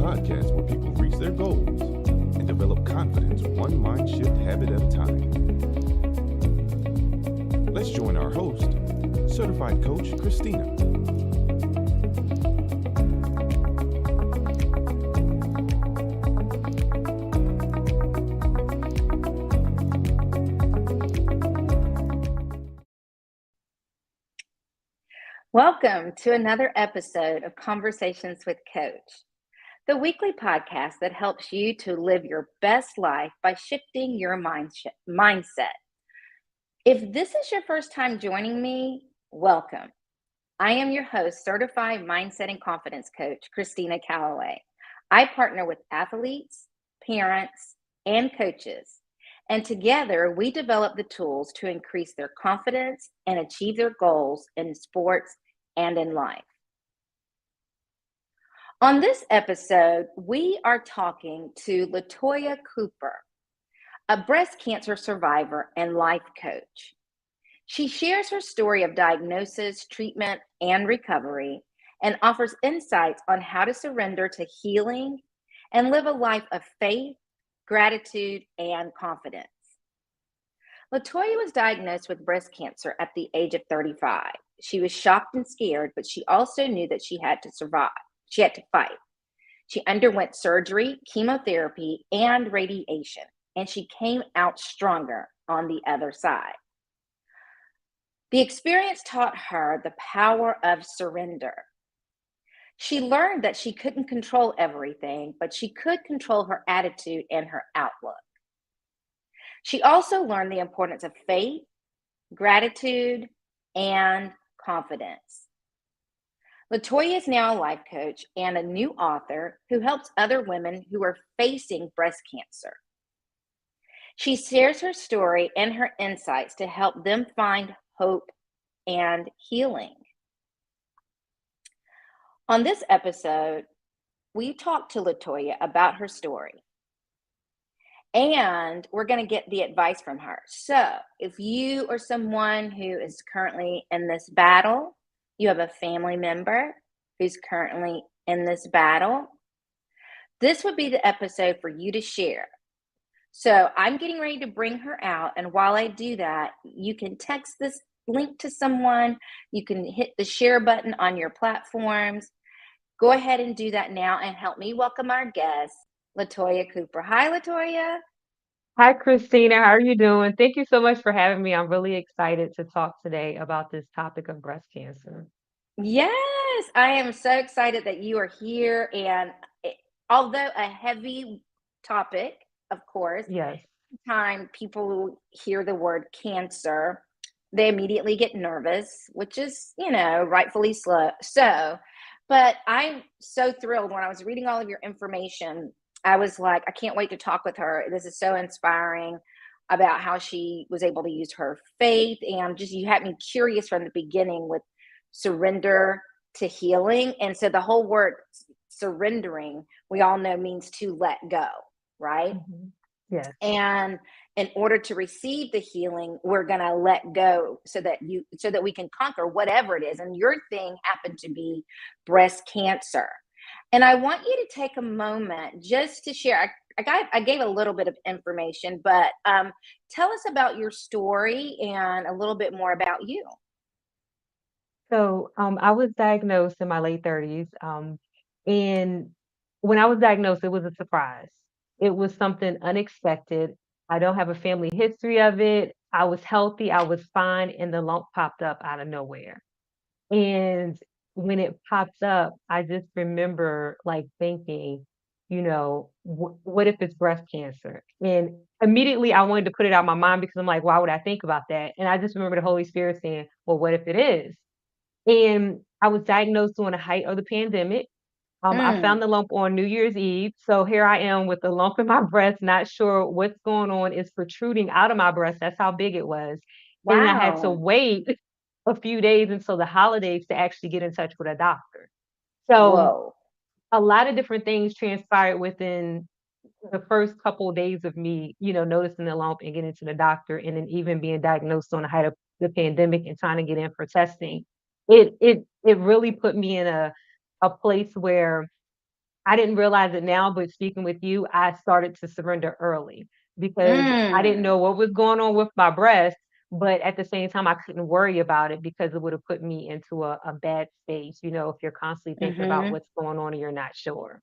podcast where people reach their goals and develop confidence one mind shift habit at a time. Let's join our host, certified coach Christina. Welcome to another episode of Conversations with Coach, the weekly podcast that helps you to live your best life by shifting your mindset. If this is your first time joining me, welcome. I am your host, certified mindset and confidence coach, Christina Calloway. I partner with athletes, parents, and coaches, and together we develop the tools to increase their confidence and achieve their goals in sports and in life. On this episode, we are talking to LaToya Cooper, a breast cancer survivor and life coach. She shares her story of diagnosis, treatment, and recovery, and offers insights on how to surrender to healing and live a life of faith, gratitude, and confidence. LaToya was diagnosed with breast cancer at the age of 35. She was shocked and scared, but she also knew that she had to survive. She had to fight. She underwent surgery, chemotherapy, and radiation, and she came out stronger on the other side. The experience taught her the power of surrender. She learned that she couldn't control everything, but she could control her attitude and her outlook. She also learned the importance of faith, gratitude, and confidence. LaToya is now a life coach and a new author who helps other women who are facing breast cancer. She shares her story and her insights to help them find hope and healing. On this episode, we talked to LaToya about her story. And we're going to get the advice from her. So if you are someone who is currently in this battle, you have a family member who's currently in this battle, this would be the episode for you to share. So I'm getting ready to bring her out. And while I do that, you can text this link to someone. You can hit the share button on your platforms. Go ahead and do that now and help me welcome our guest, LaToya Cooper. Hi, LaToya. Hi, Christina. How are you doing? Thank you so much for having me. I'm really excited to talk today about this topic of breast cancer. Yes, I am so excited that you are here. And although a heavy topic, of course, Yes. time people hear the word cancer, they immediately get nervous, which is, rightfully so. But I'm so thrilled when I was reading all of your information. I was like, I can't wait to talk with her. This is so inspiring about how she was able to use her faith. And just, you had me curious from the beginning with surrender to healing. And so the whole word surrendering, we all know, means to let go, right? hmm Yes. And in order to receive the healing, we're going to let go so that we can conquer whatever it is. And your thing happened to be breast cancer. And I want you to take a moment just to share. I gave a little bit of information, but tell us about your story and a little bit more about you. So I was diagnosed in my late 30s. And when I was diagnosed, it was a surprise. It was something unexpected. I don't have a family history of it. I was healthy, I was fine, and the lump popped up out of nowhere. And when it popped up, I just remember like thinking, what if it's breast cancer? And immediately I wanted to put it out of my mind because I'm like, why would I think about that? And I just remember the Holy Spirit saying, well, what if it is? And I was diagnosed during the height of the pandemic. I Mm, found the lump on New Year's Eve. So here I am with a lump in my breast, not sure what's going on. It's protruding out of my breast. That's how big it was. And I had to wow. wait a few days until the holidays to actually get in touch with a doctor. So Whoa. a lot of different things transpired within the first couple of days of me, noticing the lump and getting to the doctor and then even being diagnosed on the height of the pandemic and trying to get in for testing. It really put me in a place where I didn't realize it now, but speaking with you, I started to surrender early because I didn't Mm, know what was going on with my breast, but at the same time, I couldn't worry about it because it would have put me into a bad space, if you're constantly thinking about mhm. what's going on and you're not sure.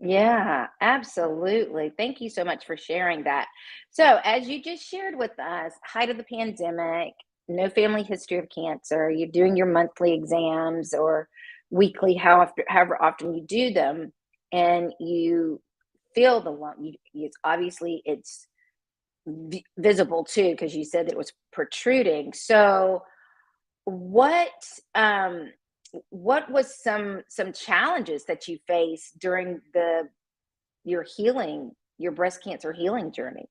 Yeah, absolutely. Thank you so much for sharing that. So, as you just shared with us, height of the pandemic, no family history of cancer, you're doing your monthly exams or weekly, however often you do them, and you feel the lump. It's obviously it's visible too because you said that it was protruding. So, what um, what was some challenges that you faced during your breast cancer healing journey?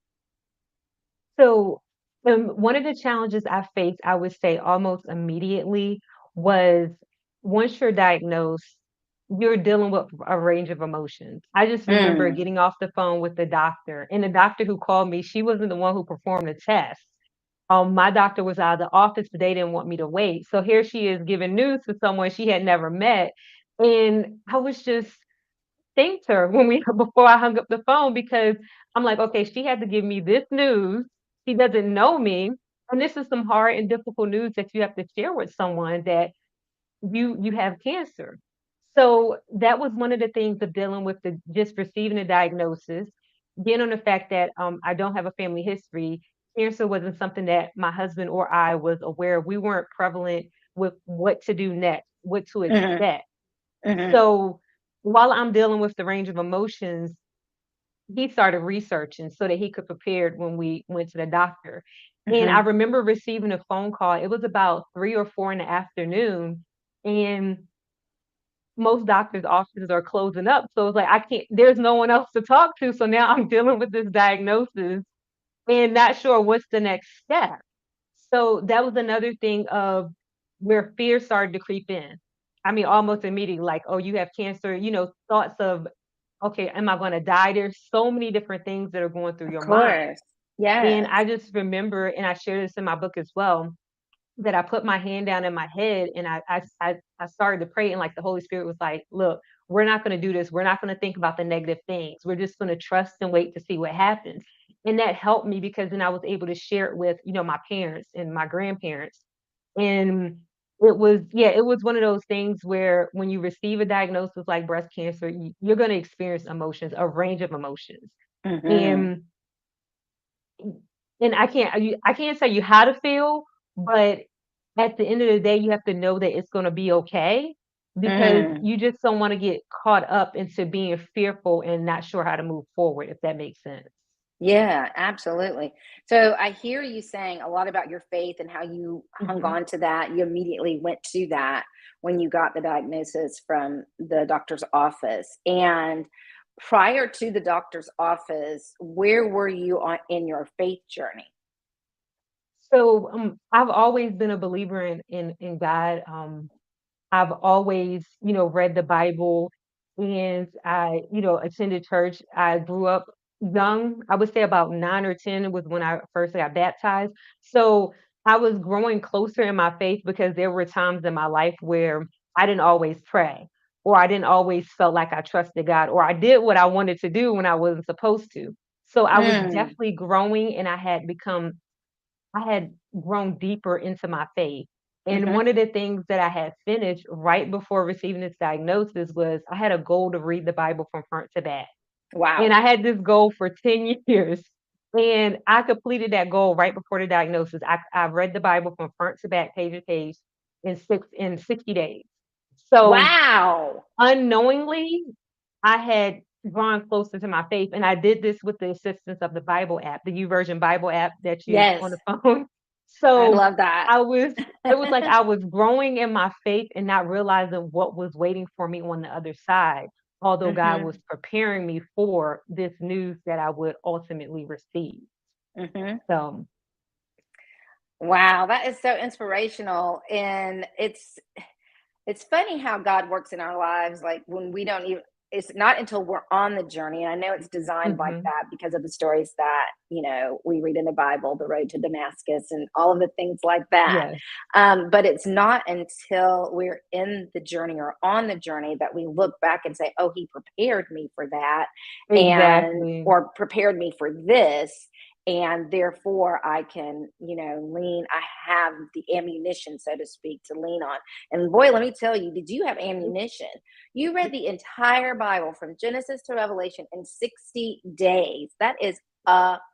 So, one of the challenges I faced, I would say almost immediately, was once you're diagnosed, you're dealing with a range of emotions. I just remember Mm, getting off the phone with the doctor, and the doctor who called me, she wasn't the one who performed the test. My doctor was out of the office, but they didn't want me to wait. So here she is giving news to someone she had never met. And I was just thanked her when we before I hung up the phone because I'm like, okay, she had to give me this news. She doesn't know me. And this is some hard and difficult news that you have to share with someone that you have cancer. So that was one of the things of dealing with the just receiving a diagnosis, being on the fact that I don't have a family history. Cancer wasn't something that my husband or I was aware of. We weren't prevalent with what to do next, what to mhm, expect. mhm, So while I'm dealing with the range of emotions, he started researching so that he could prepare when we went to the doctor. And I mhm. remember receiving a phone call. It was about 3 or 4 in the afternoon, and most doctors' offices are closing up. So it's like I can't. There's no one else to talk to. So now I'm dealing with this diagnosis and not sure what's the next step. So that was another thing of where fear started to creep in. I mean, almost immediately, like, oh, you have cancer, thoughts of, okay, am I going to die? There's so many different things that are going through Of your mind. course. And Yes. I just remember, and I share this in my book as well, that I put my hand down in my head and I started to pray. And like the Holy Spirit was like, look, we're not going to do this. We're not going to think about the negative things. We're just going to trust and wait to see what happens. And that helped me because then I was able to share it with, my parents and my grandparents. And it was one of those things where when you receive a diagnosis like breast cancer, you're going to experience emotions, a range of emotions. Mhm, And I can't tell you how to feel, but at the end of the day, you have to know that it's gonna be okay because mm. you just don't wanna get caught up into being fearful and not sure how to move forward, if that makes sense. Yeah, absolutely. So I hear you saying a lot about your faith and how you hung Mhm. on to that. You immediately went to that when you got the diagnosis from the doctor's office. And prior to the doctor's office, where were you in your faith journey? So, I've always been a believer in God. I've always, read the Bible and I, attended church. I grew up young. I would say about 9 or 10 was when I first got baptized. So I was growing closer in my faith because there were times in my life where I didn't always pray or I didn't always felt like I trusted God or I did what I wanted to do when I wasn't supposed to. So I was Mm, definitely growing and I had grown deeper into my faith. And hmm. one of the things that I had finished right before receiving this diagnosis was I had a goal to read the Bible from front to back. And Wow. I had this goal for 10 years. And I completed that goal right before the diagnosis. I read the Bible from front to back, page to page in 60 days. So Wow. unknowingly, I had drawn closer to my faith, and I did this with the assistance of the Bible app, the YouVersion Bible app that you on Yes. the phone. I So love that. I was it was like I was growing in my faith and not realizing what was waiting for me on the other side, although God Hmm. was preparing me for this news that I would ultimately receive. Hmm. So Wow, that is so inspirational. And it's funny how God works in our lives, like when we don't even. it's not until we're on the journey, and I know it's designed like Mhm. that because of the stories that, we read in the Bible, the road to Damascus and all of the things like that. Yes, But it's not until we're in the journey or on the journey that we look back and say, "Oh, he prepared me for that," and exactly. or prepared me for this, and therefore I can, lean. I have the ammunition, so to speak, to lean on. And boy, let me tell you, did you have ammunition? You read the entire Bible from Genesis to Revelation in 60 days. That is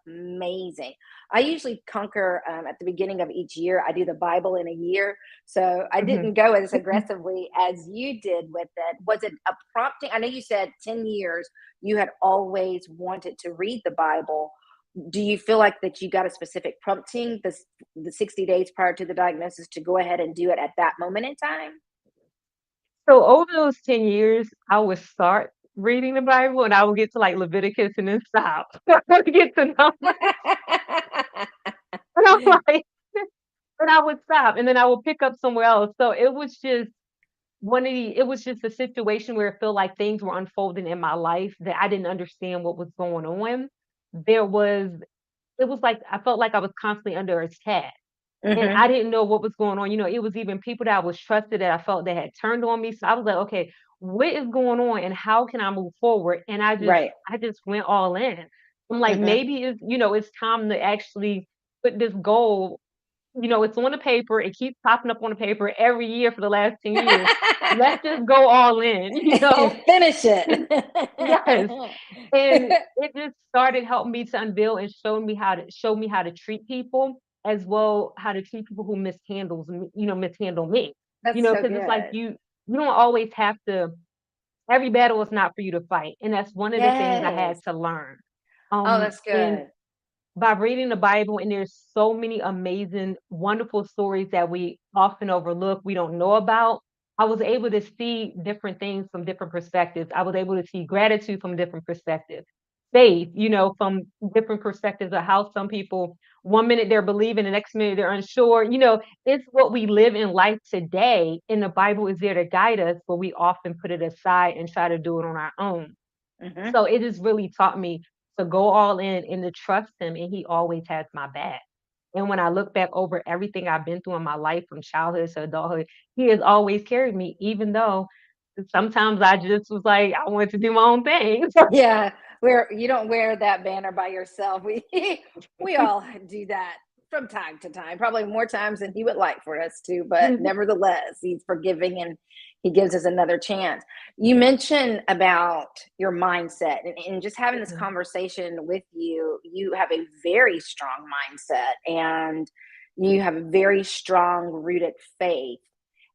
amazing. I usually conquer at the beginning of each year. I do the Bible in a year. So I Mhm. didn't go as aggressively as you did with it. Was it a prompting? I know you said 10 years you had always wanted to read the Bible. Do you feel like that you got a specific prompting the 60 days prior to the diagnosis to go ahead and do it at that moment in time? So over those 10 years, I would start reading the Bible and I would get to like Leviticus and then stop. I would get to Numbers and I'm like, and I would stop and then I would pick up somewhere else. So it was just it was just a situation where it felt like things were unfolding in my life that I didn't understand what was going on. There was, it was like I felt like I was constantly under attack. And Hmm. I didn't know what was going on, it was even people that I was trusted that I felt that had turned on me, so I was like, "Okay, what is going on and how can I move forward?" And Right. I just went all in. I'm like, Hmm. "Maybe it's time to actually put this goal," it's on the paper, it keeps popping up on the paper every year for the last 10 years. Let's just go all in, And finish it. Yes, and it just started helping me to unveil and show me how to treat people, as well how to treat people who mishandle me. That's so Because it's like good. you don't always have to every battle is not for you to fight, and that's one of the things I had Yes. to learn. Oh, that's And good. by reading the Bible, and there's so many amazing, wonderful stories that we often overlook, we don't know about. I was able to see different things from different perspectives. I was able to see gratitude from different perspectives. Faith, from different perspectives of how some people, one minute they're believing, the next minute they're unsure. It's what we live in life today, and the Bible is there to guide us, but we often put it aside and try to do it on our own. Hmm. So it has really taught me to go all in and to trust him, and he always has my back. And when I look back over everything I've been through in my life from childhood to adulthood, he has always carried me, even though sometimes I just was like, I wanted to do my own thing. Yeah, where you don't wear that banner by yourself. We we all do that from time to time, probably more times than he would like for us to, but nevertheless, he's forgiving and he gives us another chance. You mentioned about your mindset and just having this Mhm, conversation with you. You have a very strong mindset and you have a very strong rooted faith.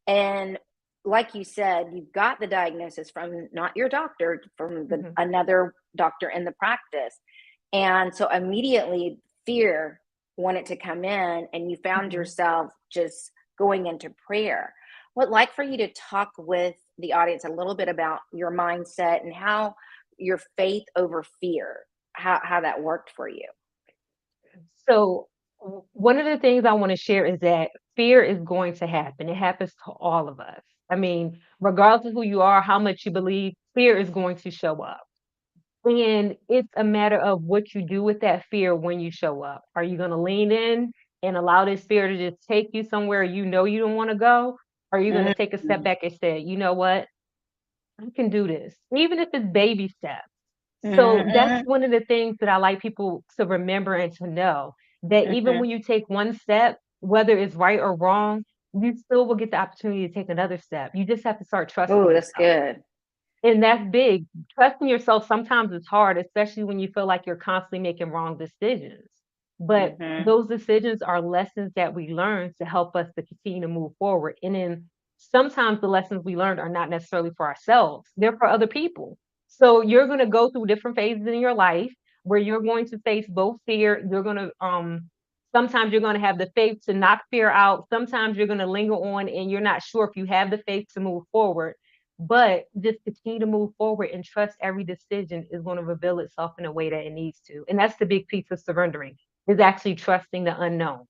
And like you said, you got the diagnosis from not your doctor, from mhm, another doctor in the practice. And so immediately fear wanted to come in and you found mhm. yourself just going into prayer. What like for you to talk with the audience a little bit about your mindset and how your faith over fear, how that worked for you. So, one of the things I want to share is that fear is going to happen. It happens to all of us. I mean, regardless of who you are, how much you believe, fear is going to show up. And it's a matter of what you do with that fear when you show up. Are you going to lean in and allow this fear to just take you somewhere you don't want to go? Or are you going to take a step Mhm. back and say, you know what? I can do this, even if it's baby steps. So that's Mhm. one of the things that I like people to remember and to know that even Mhm. when you take one step, whether it's right or wrong, you still will get the opportunity to take another step. You just have to start trusting Oh, that's yourself. good. And that's big. Trusting yourself sometimes is hard, especially when you feel like you're constantly making wrong decisions. But Mhm. those decisions are lessons that we learn to help us to continue to move forward. And then sometimes the lessons we learned are not necessarily for ourselves, they're for other people. So you're going to go through different phases in your life where you're going to face both fear. You're going to, sometimes you're going to have the faith to knock fear out. Sometimes you're going to linger on and you're not sure if you have the faith to move forward, but just continue to move forward and trust every decision is going to reveal itself in a way that it needs to. And that's the big piece of surrendering, is actually trusting the unknown.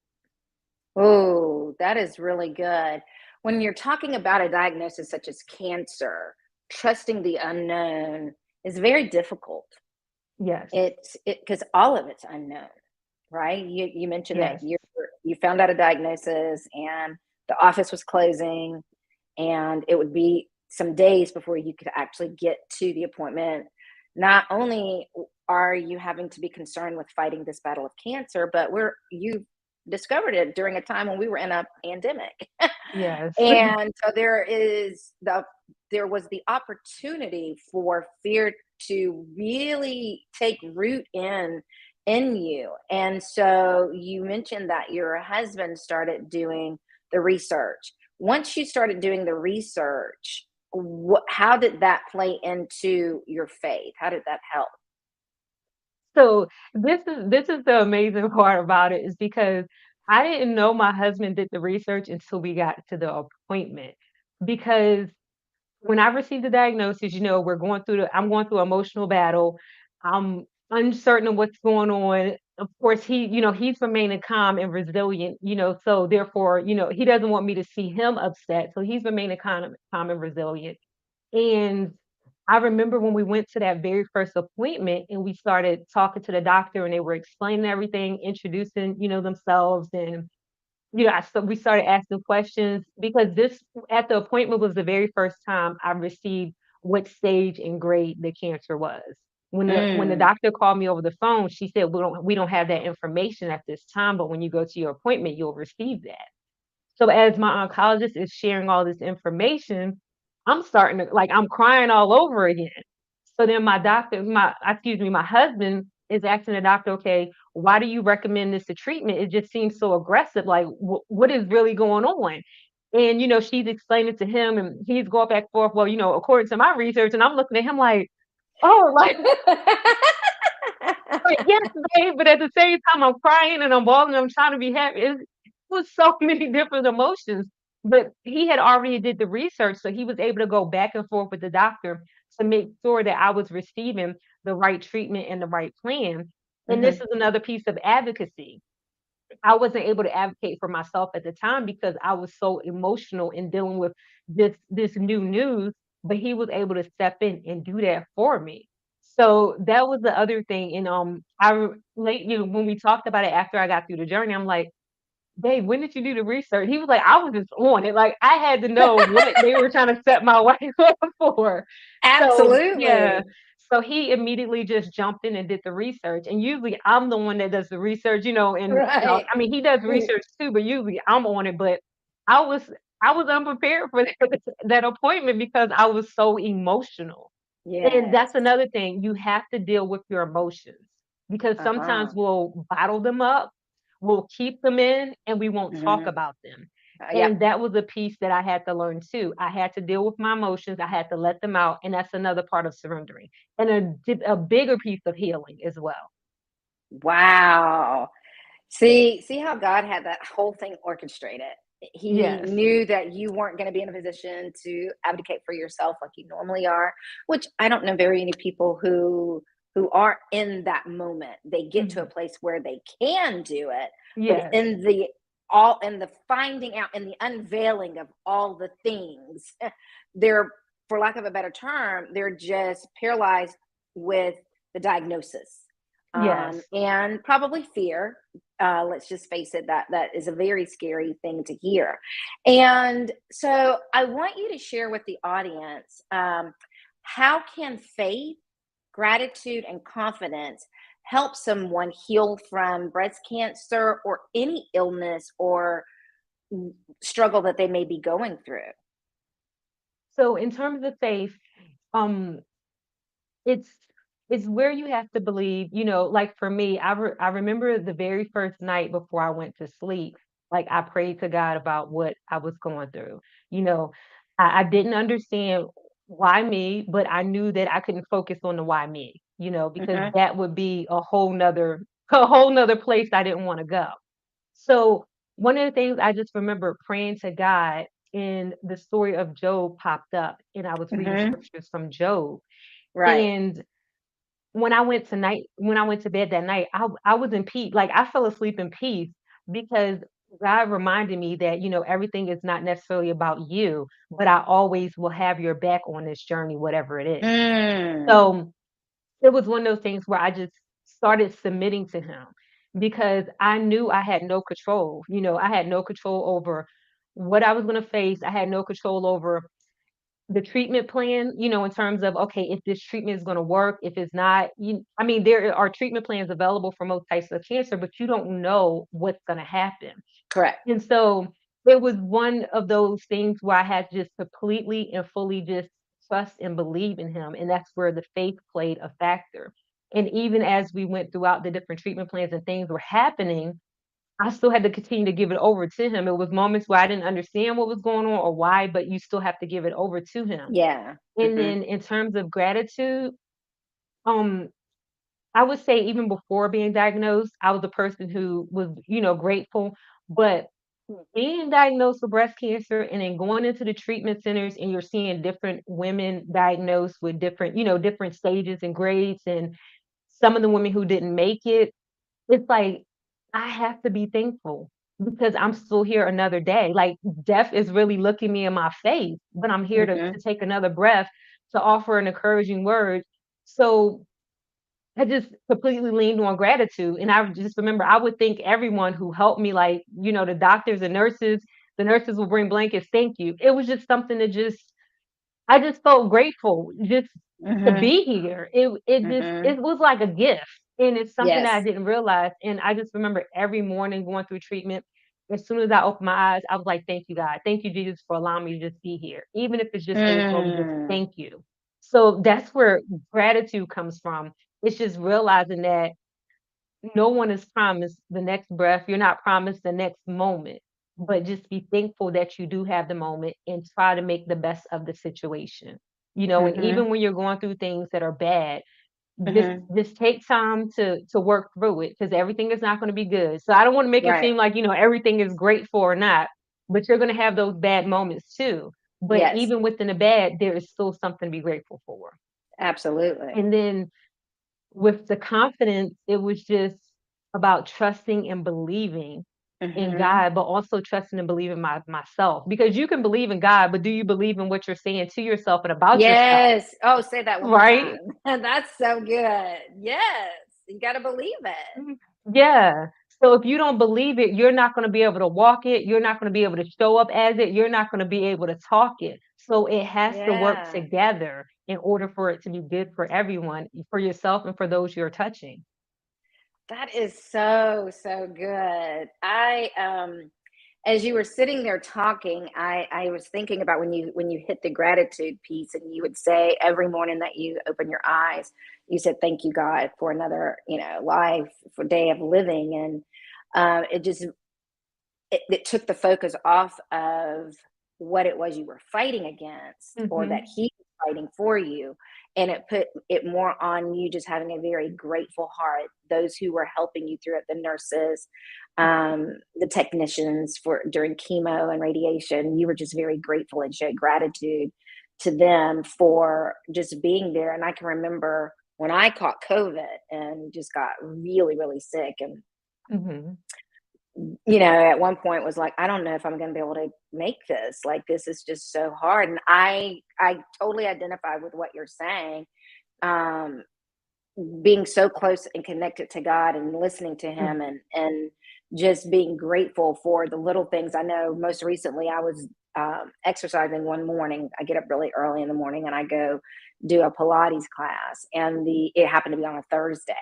Oh, that is really good. When you're talking about a diagnosis such as cancer, trusting the unknown is very difficult. Yes. It because all of it's unknown, right? You mentioned that Yes. you found out a diagnosis and the office was closing, and it would be some days before you could actually get to the appointment. Not only are you having to be concerned with fighting this battle of cancer, but you discovered it during a time when we were in a pandemic. Yes. And so there was the opportunity for fear to really take root in you. And so you mentioned that your husband started doing the research. Once you started doing the research, how did that play into your faith? How did that help? So this is the amazing part about it is because I didn't know my husband did the research until we got to the appointment. Because when I received the diagnosis, I'm going through emotional battle. I'm uncertain of what's going on. Of course, he's remaining calm and resilient, so therefore, he doesn't want me to see him upset. So he's remaining calm and resilient. And I remember when we went to that very first appointment and we started talking to the doctor and they were explaining everything, introducing, themselves. And we started asking questions because this at the appointment was the very first time I received what stage and grade the cancer was. When the Mm, doctor called me over the phone, she said, "We don't have that information at this time, but when you go to your appointment, you'll receive that." So as my oncologist is sharing all this information, I'm starting to like I'm crying all over again. So then my husband is asking the doctor, okay, why do you recommend this to treatment? It just seems so aggressive. Like, what is really going on? And she's explaining to him, and he's going back and forth. Well, according to my research, and I'm looking at him like, oh, like, yes, babe, but at the same time, I'm crying and I'm bawling, I'm trying to be happy. It was so many different emotions, but he had already did the research, so he was able to go back and forth with the doctor to make sure that I was receiving the right treatment and the right plan. And this mhm. is another piece of advocacy. I wasn't able to advocate for myself at the time because I was so emotional in dealing with this new news, but he was able to step in and do that for me. So that was the other thing. And when we talked about it after I got through the journey, I'm like, babe, when did you do the research? He was like, I was just on it. Like I had to know what they were trying to set my wife up for. So yeah. Absolutely. So he immediately just jumped in and did the research. And usually I'm the one that does the research, and Right. I mean he does research too, but usually I'm on it. But I was I was unprepared for that appointment because I was so emotional. And that's Yes. another thing, you have to deal with your emotions because sometimes Uh-huh. we'll bottle them up, we'll keep them in, and we won't talk Mhm. about them. Yep. And that was a piece that I had to learn too. I had to deal with my emotions, I had to let them out, and that's another part of surrendering and a bigger piece of healing as well. Wow. See how God had that whole thing orchestrated. He Yes. knew that you weren't going to be in a position to advocate for yourself like you normally are, which I don't know very many people who are in that moment. They get to a Mhm. place where they can do it, but Yes. in the finding out and the unveiling of all the things, they're, for lack of a better term, they're just paralyzed with the diagnosis, Yes. and probably fear. Let's just face it, that is a very scary thing to hear. And so I want you to share with the audience, how can faith, gratitude, and confidence help someone heal from breast cancer or any illness or struggle that they may be going through? So in terms of faith, um It's it's where you have to believe, like for me, I remember the very first night before I went to sleep, like I prayed to God about what I was going through. You know, I didn't understand why me, but I knew that I couldn't focus on the why me, because Hmm. that would be a whole nother a whole nother place I didn't want to go. So one of the things I just remember praying to God and the story of Job popped up and I was reading Hmm. scriptures from Job. Right. And when I went to bed that night, I was in peace. Like I fell asleep in peace because God reminded me that, everything is not necessarily about you, but I always will have your back on this journey, whatever it is. Mm, So it was one of those things where I just started submitting to him because I knew I had no control. I had no control over what I was going to face. I had no control over the treatment plan, in terms of, okay, if this treatment is going to work, if it's not, I mean, there are treatment plans available for most types of cancer, but you don't know what's going to happen. correct. And so it was one of those things where I had to just completely and fully just trust and believe in him. And that's where the faith played a factor. And even as we went throughout the different treatment plans and things were happening, I still had to continue to give it over to him. It was moments where I didn't understand what was going on or why, but you still have to give it over to him. Yeah. And Hmm. then in terms of gratitude, um, I would say even before being diagnosed, I was a person who was, grateful. But being diagnosed with breast cancer and then going into the treatment centers and you're seeing different women diagnosed with different, different stages and grades, and some of the women who didn't make it, it's like I have to be thankful because I'm still here another day. Like death is really looking me in my face, but I'm here to Hmm. take another breath, to offer an encouraging word. So I just completely leaned on gratitude. And I just remember I would thank everyone who helped me, like, the doctors and nurses. The nurses will bring blankets, thank you. It was just something that I just felt grateful just to Hmm. be here. Hmm. It was like a gift. And it's something that I Yes. didn't realize. And I just remember every morning going through treatment, as soon as I opened my eyes, I was like, thank you, God. Thank you, Jesus, for allowing me to just be here. Even if it's just saying slowly, just Mm. thank you. So that's where gratitude comes from. It's just realizing that no one is promised the next breath. You're not promised the next moment, but just be thankful that you do have the moment and try to make the best of the situation. And Hmm. even when you're going through things that are bad, just Hmm. just take time to work through it because everything is not going to be good. So I don't want to make it Right. seem like, everything is grateful or not, but you're going to have those bad moments too. But Yes. even within the bad, there is still something to be grateful for. Absolutely. And then with the confidence, it was just about trusting and believing in Hmm. God, but also trusting and believing myself. Because you can believe in God, but do you believe in what you're saying to yourself and about yourself? Yes. Oh, say that one more Right? time. That's so good. Yes. You got to believe it. Mhm. Yeah. So if you don't believe it, you're not going to be able to walk it. You're not going to be able to show up as it. You're not going to be able to talk it. So it has to work Yeah. together in order for it to be good for everyone, for yourself and for those you're touching. That is so, so good. As you were sitting there talking, I was thinking about when you hit the gratitude piece and you would say every morning that you open your eyes, you said, thank you, God, for another, life, for day of living. And it took the focus off of what it was you were fighting against or that Hmm. he was fighting for you, and it put it more on you just having a very grateful heart, those who were helping you through it, the nurses, the technicians for during chemo and radiation. You were just very grateful and showed gratitude to them for just being there. And I can remember when I caught COVID and just got really, really sick, and Hmm. at one point was like, I don't know if I'm going to be able to make this. Like, this is just so hard. And I totally identify with what you're saying. Um, Being so close and connected to God and listening to him, and just being grateful for the little things. I know most recently I was exercising one morning. I get up really early in the morning and I go do a Pilates class, and the it happened to be on a Thursday,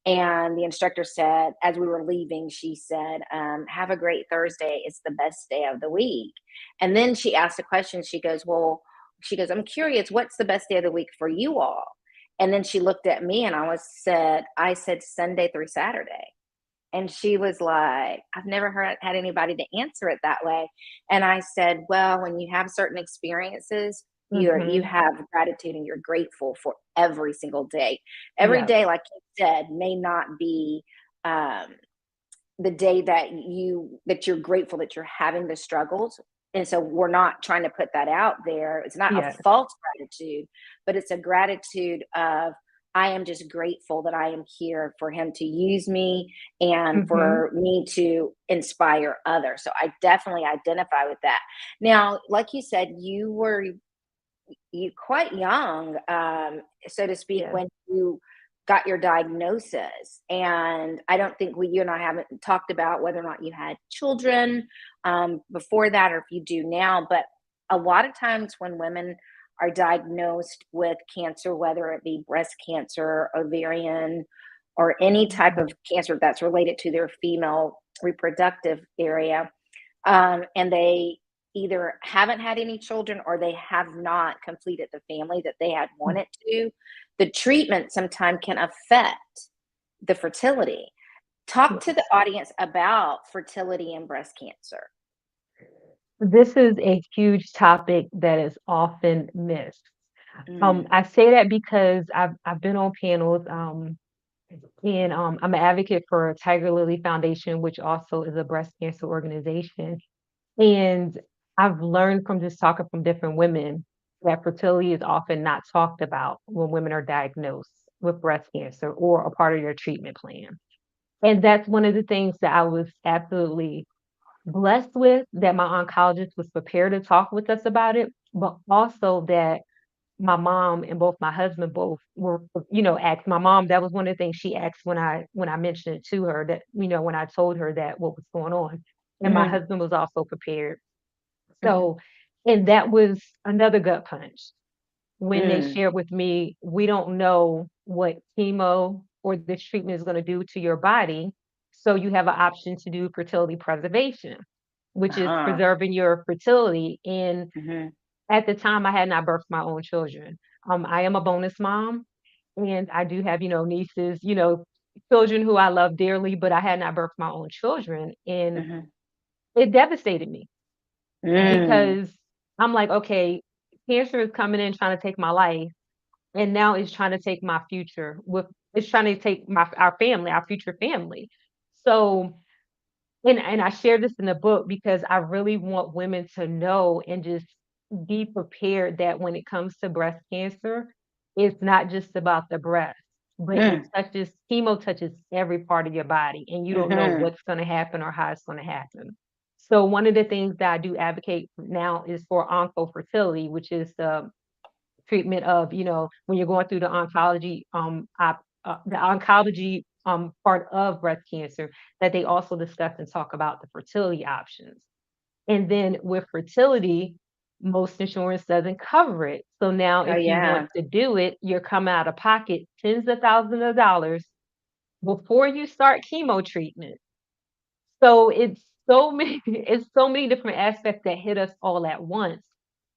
and the instructor said, as we were leaving, she said, have a great Thursday. It's the best day of the week. And then she asked a question. She goes, I'm curious, what's the best day of the week for you all? And then she looked at me and I said Sunday through Saturday. And she was like, I've never had anybody to answer it that way. And I said, well, when you have certain experiences, you Hmm. have gratitude and you're grateful for every single day. Every Yeah. day, like you said, may not be um, the day that you're grateful that you're having the struggles. And so we're not trying to put that out there. It's not a Yes. false gratitude, but it's a gratitude of I am just grateful that I am here for him to use me and Mhm. for me to inspire others. So I definitely identify with that. Now, like you said, you quite young, so to speak, Yeah. when you got your diagnosis. And I don't think you and I haven't talked about whether or not you had children before that, or if you do now. But a lot of times when women are diagnosed with cancer, whether it be breast cancer, ovarian, or any type Mhm. of cancer that's related to their female reproductive area, and they either haven't had any children or they have not completed the family that they had wanted to, the treatment sometimes can affect the fertility. Talk to the Yes. audience about fertility and breast cancer. This is a huge topic that is often missed. Mm, I say that because I've been on panels, and I'm an advocate for Tiger Lily Foundation, which also is a breast cancer organization. And I've learned from just talking from different women that fertility is often not talked about when women are diagnosed with breast cancer or a part of their treatment plan. And that's one of the things that I was absolutely blessed with, that my oncologist was prepared to talk with us about it, but also that my mom and both my husband both were, asked my mom. That was one of the things she asked when I mentioned it to her, that, when I told her that what was going on. And my mhm, husband was also prepared. mhm, So, and that was another gut punch when they mm, shared with me, we don't know what chemo or this treatment is going to do to your body. So you have an option to do fertility preservation, which is uh-huh, preserving your fertility. And mhm, at the time, I had not birthed my own children. I am a bonus mom, and I do have, nieces, children who I love dearly, but I had not birthed my own children. And mhm, it devastated me mm, because I'm like, okay, cancer is coming in trying to take my life, and now it's trying to take my future with it's trying to take our family, our future family. So, and I share this in the book because I really want women to know and just be prepared that when it comes to breast cancer, it's not just about the breast, but mm, chemo touches every part of your body, and you don't know mhm, what's going to happen or how it's going to happen. So one of the things that I do advocate now is for oncofertility, which is the treatment of, when you're going through the oncology part of breast cancer, that they also discuss and talk about the fertility options. And then with fertility, most insurance doesn't cover it. So now oh if you want yeah, to do it, you're coming out of pocket tens of thousands of dollars before you start chemo treatment. So it's so many different aspects that hit us all at once.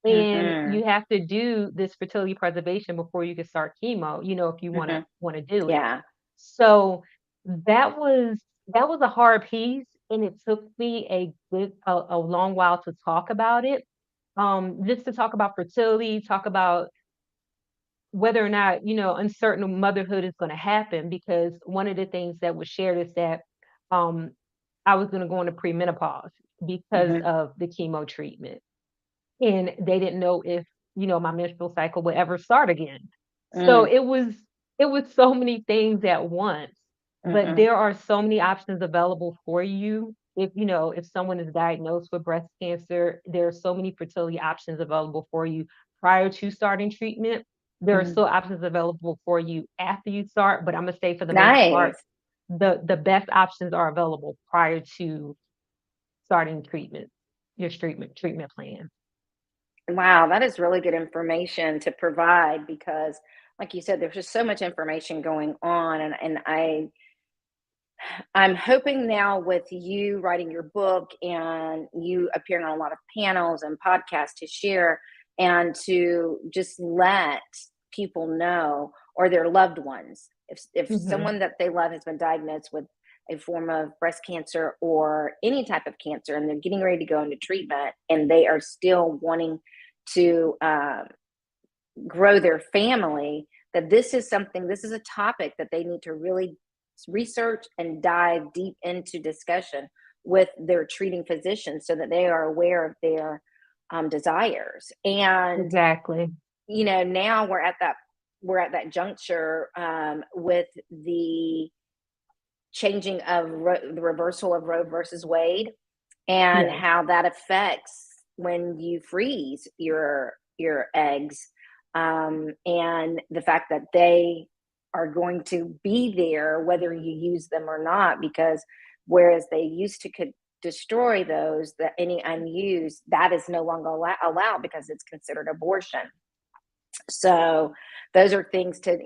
And mhm, you have to do this fertility preservation before you can start chemo, if you mhm, wanna do it. yeah, So that was a hard piece, and it took me a long while to talk about it. Just to talk about fertility, talk about whether or not, uncertain motherhood is gonna happen, because one of the things that was shared is that, um, I was gonna go into premenopause because mhm, of the chemo treatment, and they didn't know if, my menstrual cycle would ever start again. So mm, it was so many things at once, but mhm, there are so many options available for you. If someone is diagnosed with breast cancer, there are so many fertility options available for you prior to starting treatment. There are mhm. still options available for you after you start, but Imma say for the most part, Nice. the best options are available prior to starting treatment, your treatment plan. Wow, that is really good information to provide because, like you said, there's just so much information going on, and I'm hoping now with you writing your book and you appearing on a lot of panels and podcasts to share and to just let people know, or their loved ones, if Mhm. someone that they love has been diagnosed with a form of breast cancer or any type of cancer and they're getting ready to go into treatment and they are still wanting to grow their family, that this is a topic that they need to really research and dive deep into discussion with their treating physicians so that they are aware of their desires. And Exactly. now we're at that we're at that juncture with the changing of the reversal of Roe versus Wade, and Yes. how that affects when you freeze your eggs, and the fact that they are going to be there whether you use them or not, because whereas they used to could destroy those, that any unused, that is no longer allowed because it's considered abortion. So those are things to,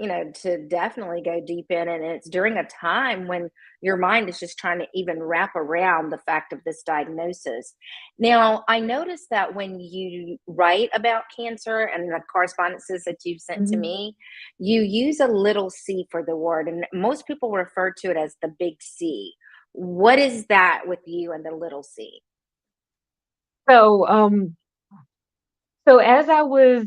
to definitely go deep in. And it's during a time when your mind is just trying to even wrap around the fact of this diagnosis. Now, I noticed that when you write about cancer and the correspondences that you've sent to Mhm. me, you use a little c for the word, and most people refer to it as the big C. What is that with you and the little c? So, so as I was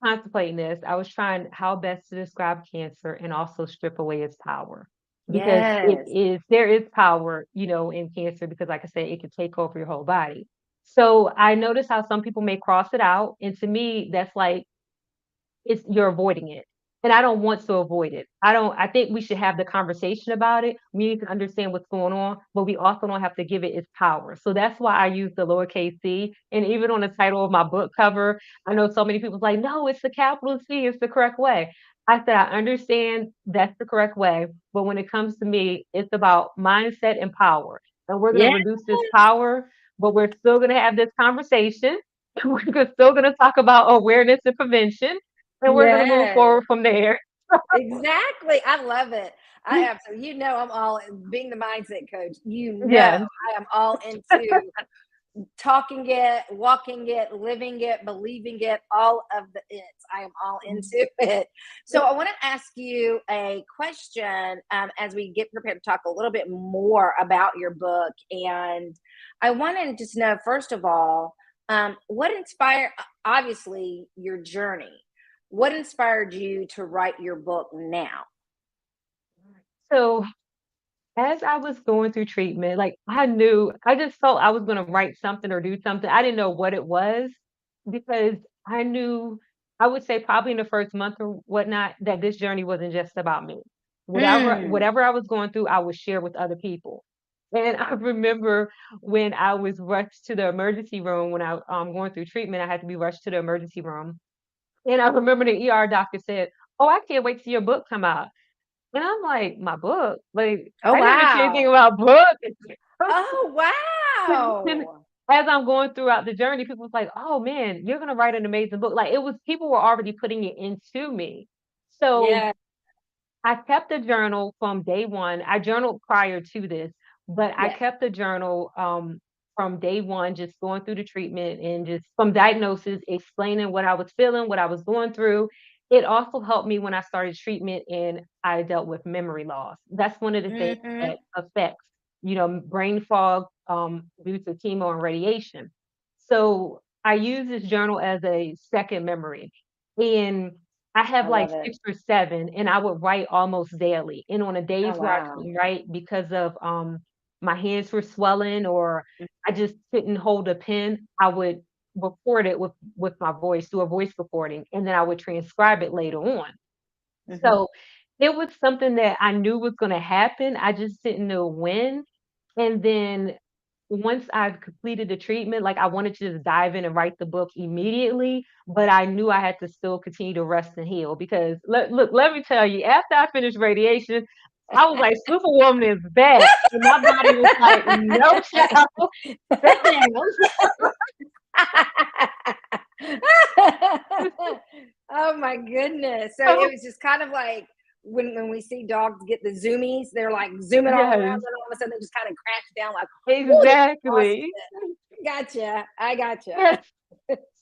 contemplating this, I was trying how best to describe cancer and also strip away its power. Because Yes. there is power, in cancer because like I said, it can take over your whole body. So I noticed how some people may cross it out. And to me, that's like you're avoiding it. And I don't want to avoid it. I think we should have the conversation about it. We need to understand what's going on, but we also don't have to give it its power. So that's why I use the lowercase c. And even on the title of my book cover, I know so many people's like, no, it's the capital C, it's the correct way. I said, I understand that's the correct way. But when it comes to me, it's about mindset and power. And we're going to Yes. reduce this power, but we're still going to have this conversation. We're still going to talk about awareness and prevention, and we're gonna move Yes. forward from there. Exactly. I love it. I absolutely, I'm all being the mindset coach. Yes. I am all into talking it, walking it, living it, believing it, all of the it's. I am all into it. So I want to ask you a question as we get prepared to talk a little bit more about your book. And I want to just know, first of all, what inspired, obviously, your journey. What inspired you to write your book now? So, as I was going through treatment, like, I just felt I was gonna write something or do something. I didn't know what it was because I knew I would say probably in the first month or whatnot, that this journey wasn't just about me. Whatever Mm. whatever I was going through, I would share with other people. And I remember when I was rushed to the emergency room when I, going through treatment, I had to be rushed to the emergency room. And I remember the ER doctor said, "Oh, I can't wait till your book come out." And I'm like, "My book? Like, Oh, I didn't mention anything wow. about book." Oh, And wow. as I'm going throughout the journey, people was like, "Oh, man, you're gonna write an amazing book." Like, it was people were already putting it into me. So Yeah. I kept a journal from day one. I journaled prior to this, but I Yes. kept a journal from day one, just going through the treatment and just from diagnosis, explaining what I was feeling, what I was going through. It also helped me when I started treatment and I dealt with memory loss. That's one of the things Mhm. that affects, brain fog due to chemo and radiation. So I use this journal as a second memory. And I I have like love it. 6 or 7, and I would write almost daily, and on the Oh, days where I wow. couldn't write because of, my hands were swelling or I just couldn't hold a pen, I would record it with my voice, do a voice recording, and then I would transcribe it later on. Mhm. So, it was something that I knew was gonna happen, I just didn't know when, and then once I've completed the treatment, like, I wanted to just dive in and write the book immediately, but I knew I had to still continue to rest and heal because let me tell you, after I finished radiation, I was like, "Superwoman is back," and my body was like, "No, child, sit down." Oh my goodness. So it So was just kind of like when we see dogs get the zoomies, they're like zooming all around, yes, and all of a sudden they just kind of crash down like, "Oh, they lost exactly. it." Gotcha. I gotcha. Yes.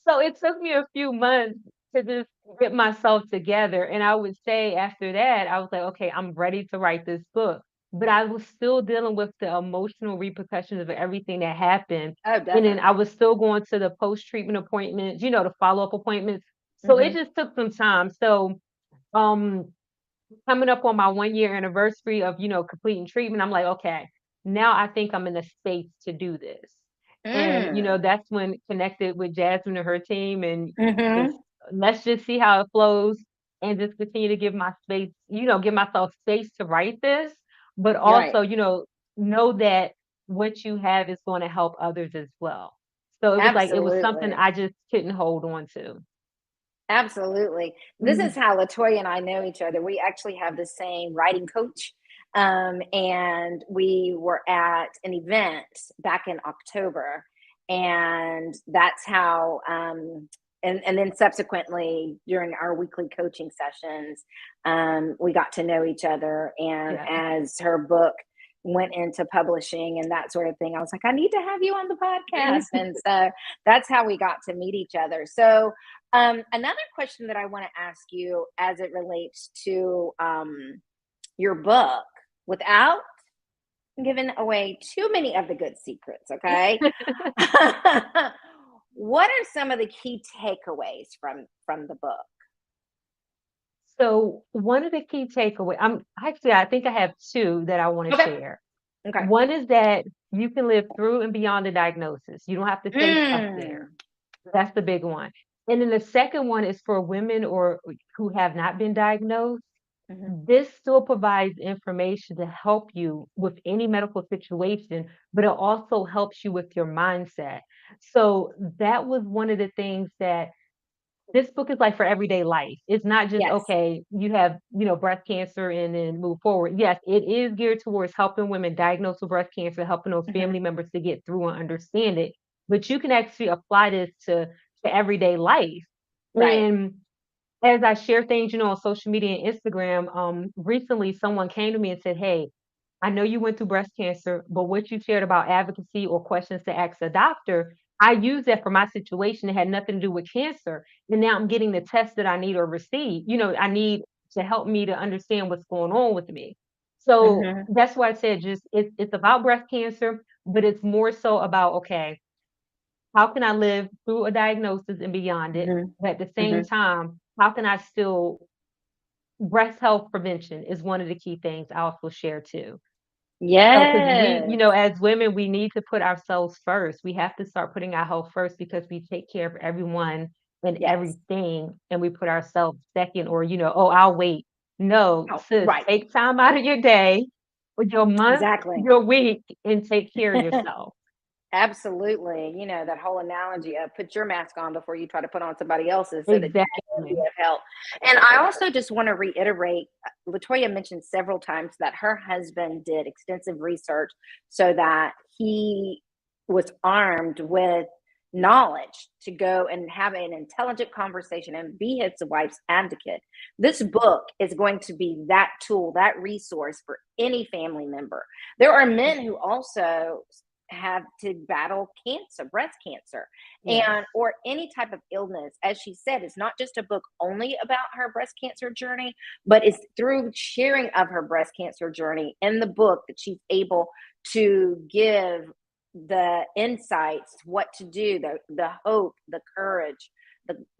So it took me a few months to just get myself together, and I would say after that, I was like, "Okay, I'm ready to write this book." But I was still dealing with the emotional repercussions of everything that happened, Oh, and then I definitely. was still going to the post-treatment appointments, the follow-up appointments. So it Mhm. just took some time. So, um, coming up on my 1-year anniversary of, completing treatment, I'm like, "Okay, now I think I'm in a space to do this." And, Mm. that's when connected with Jasmine and her team and just Mhm. let's just see how it flows. and just continue to give my space, give myself space to write this, but Right. also, know that what you have is going to help others as well. So it was something Absolutely. I just couldn't hold on to. Absolutely. This is Mhm. how LaToya and I know each other. We actually have the same writing coach. And we were at an event back in October. And that's how, and then subsequently during our weekly coaching sessions, we got to know each other. And Yeah. as her book went into publishing and that sort of thing, I was like, I need to have you on the podcast. And so that's how we got to meet each other. So, another question that I want to ask you as it relates to your book, without giving away too many of the good secrets, okay? What are some of the key takeaways from the book? So one of the key takeaway, I think I have two that I want to Okay. share. Okay. One is that you can live through and beyond the diagnosis. You don't have to stay stuck there. Mm. That's the big one. And then the second one is for women or who have not been diagnosed. Hmm. This still provides information to help you with any medical situation, but it also helps you with your mindset. So that was one of the things that this book is like for everyday life. It's not just, Yes. okay, you have, breast cancer and then move forward. Yes, it is geared towards helping women diagnosed with breast cancer, helping those Hmm. family members to get through and understand it. But you can actually apply this to everyday life. Right. And as I share things, on social media and Instagram, recently someone came to me and said, "Hey, I know you went through breast cancer, but what you shared about advocacy or questions to ask a doctor, I use that for my situation. It had nothing to do with cancer. And now I'm getting the test that I need or receive, I need to help me to understand what's going on with me." So Hmm. that's why I said just it's about breast cancer, but it's more so about, okay, how can I live through a diagnosis and beyond it? Hmm. But at the same Hmm. time, how can I still breast health prevention is one of the key things I also share too. So, because we, Yes. as women, we need to put ourselves first. We have to start putting our health first because we take care of everyone and Yes. everything, and we put ourselves second or, "Oh, I'll wait." No, Oh, sis, right. take time out of your day, or your month, Exactly. your week, and take care of yourself. Absolutely. That whole analogy of put your mask on before you try to put on somebody else's so that you can be Exactly. of help. And I also just want to reiterate, LaToya mentioned several times that her husband did extensive research so that he was armed with knowledge to go and have an intelligent conversation and be his wife's advocate. This book is going to be that tool, that resource for any family member. There are men who also have to battle cancer, breast cancer, Yes. and or any type of illness. As she said, it's not just a book only about her breast cancer journey, but it's through sharing of her breast cancer journey in the book that she's able to give the insights, what to do, the hope, the courage,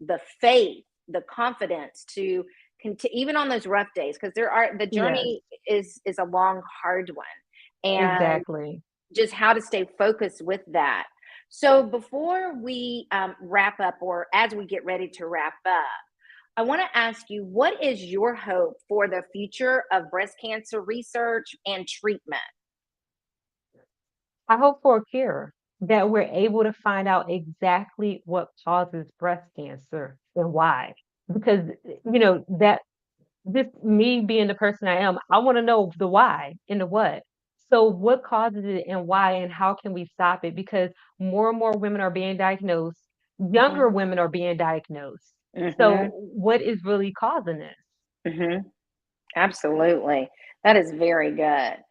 the faith, the confidence to continue even on those rough days, because the Yes. journey is a long, hard one. And Exactly. just how to stay focused with that. So before we wrap up, or as we get ready to wrap up, I want to ask you, what is your hope for the future of breast cancer research and treatment? I hope for a cure that we're able to find out exactly what causes breast cancer and why. Because, that just me being the person I am, I want to know the why and the what. So, what causes it and why, and how can we stop it? Because more and more women are being diagnosed, Hmm. younger women are being diagnosed. Hmm. So, what is really causing this? Hmm. Absolutely. That is very good.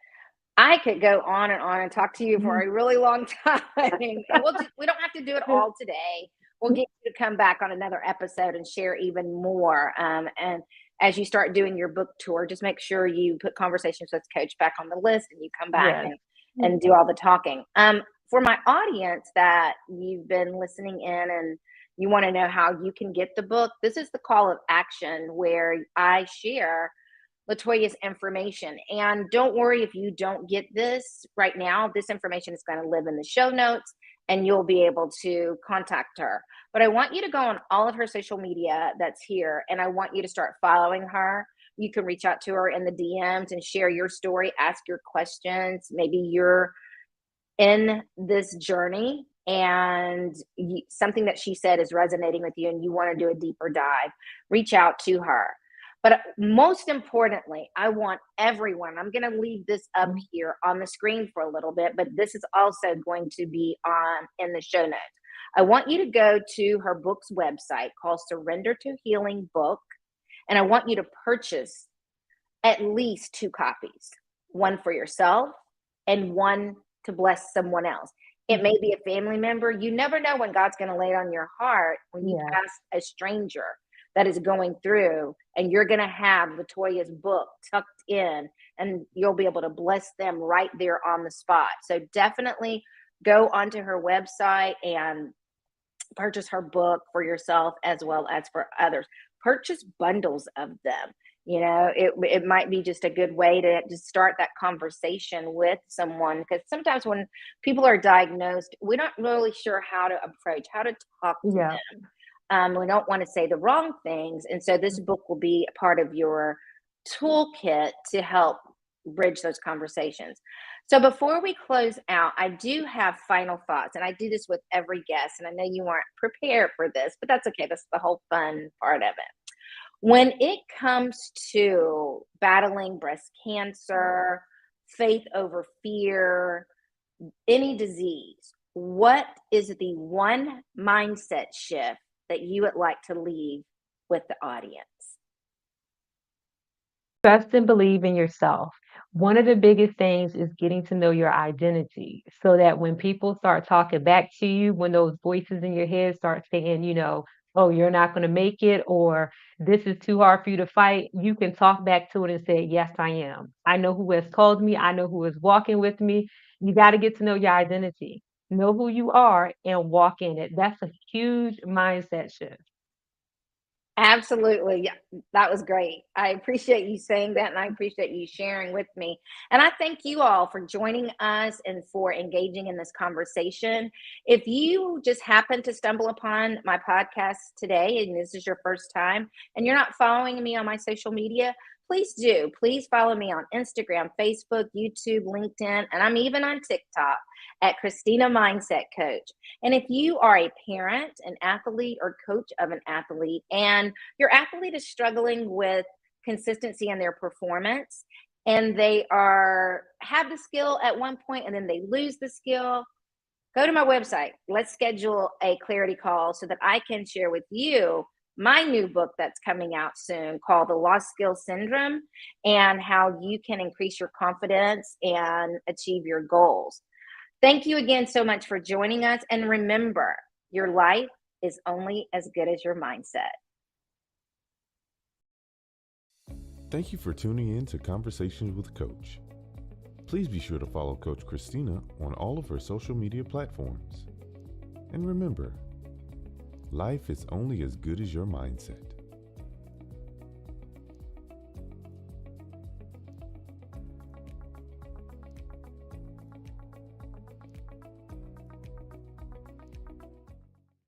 I could go on and talk to you for a really long time, and we don't have to do it all today. We'll get you to come back on another episode and share even more. And as you start doing your book tour, just make sure you put Conversations with Coach back on the list, and you come back Yes. and do all the talking. For my audience that you've been listening in and you want to know how you can get the book, this is the call of action where I share LaToya's information. And don't worry if you don't get this right now. This information is going to live in the show notes. and you'll be able to contact her. But I want you to go on all of her social media that's here, and I want you to start following her. You can reach out to her in the DMs and share your story, ask your questions. Maybe you're in this journey and something that she said is resonating with you and you want to do a deeper dive, reach out to her. But most importantly, I want everyone, I'm going to leave this up here on the screen for a little bit, but this is also going to be on in the show notes. I want you to go to her book's website called Surrender to Healing Book, and I want you to purchase at least 2 copies, one for yourself and one to bless someone else. It may be a family member. You never know when God's going to lay it on your heart when you pass a stranger that is going through, and you're going to have LaToya's book tucked in, and you'll be able to bless them right there on the spot. So definitely go onto her website and purchase her book for yourself as well as for others. Purchase bundles of them. You know, it might be just a good way to just start that conversation with someone, because sometimes when people are diagnosed, we're not really sure how to approach, how to talk to them. We don't want to say the wrong things. And so this book will be a part of your toolkit to help bridge those conversations. So before we close out, I do have final thoughts, and I do this with every guest. And I know you aren't prepared for this, but that's okay. That's the whole fun part of it. When it comes to battling breast cancer, faith over fear, any disease, what is the one mindset shift that you would like to leave with the audience? Trust and believe in yourself. One of the biggest things is getting to know your identity so that when people start talking back to you, when those voices in your head start saying, oh, you're not going to make it, or this is too hard for you to fight, you can talk back to it and say, yes, I am. I know who has called me. I know who is walking with me. You got to get to know your identity, know who you are, and walk in it. That's a huge mindset shift. Absolutely. Yeah, that was great. I appreciate you saying that, and I appreciate you sharing with me. And I thank you all for joining us and for engaging in this conversation. If you just happen to stumble upon my podcast today and this is your first time and you're not following me on my social media, please do. Please follow me on Instagram, Facebook, YouTube, LinkedIn, and I'm even on TikTok at Christina Mindset Coach. And if you are a parent, an athlete, or coach of an athlete, and your athlete is struggling with consistency in their performance, and they have the skill at one point and then they lose the skill, go to my website. Let's schedule a clarity call so that I can share with you my new book that's coming out soon called The Lost Skill Syndrome, and how you can increase your confidence and achieve your goals. Thank you again so much for joining us. And remember, your life is only as good as your mindset. Thank you for tuning in to Conversations with Coach. Please be sure to follow Coach Christina on all of her social media platforms. And remember, life is only as good as your mindset.